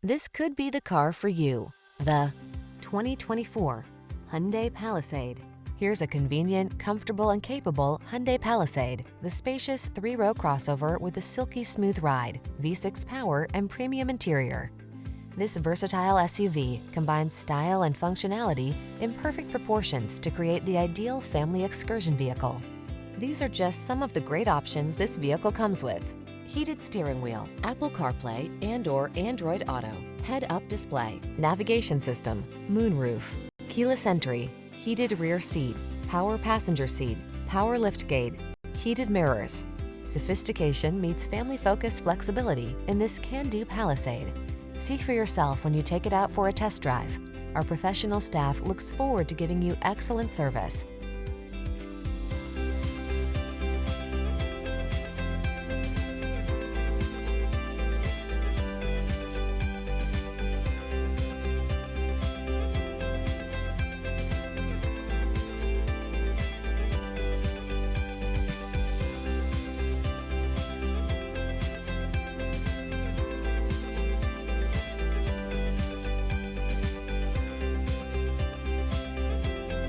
This could be the car for you. The 2024 Hyundai Palisade. Here's a convenient, comfortable, and capable Hyundai Palisade, the spacious three-row crossover with a silky smooth ride, V6 power, and premium interior. This versatile SUV combines style and functionality in perfect proportions to create the ideal family excursion vehicle. These are just some of the great options this vehicle comes with: heated steering wheel, Apple CarPlay and/or Android Auto, head-up display, navigation system, moonroof, keyless entry, heated rear seat, power passenger seat, power liftgate, heated mirrors. Sophistication meets family-focused flexibility in this can-do Palisade. See for yourself when you take it out for a test drive. Our professional staff looks forward to giving you excellent service.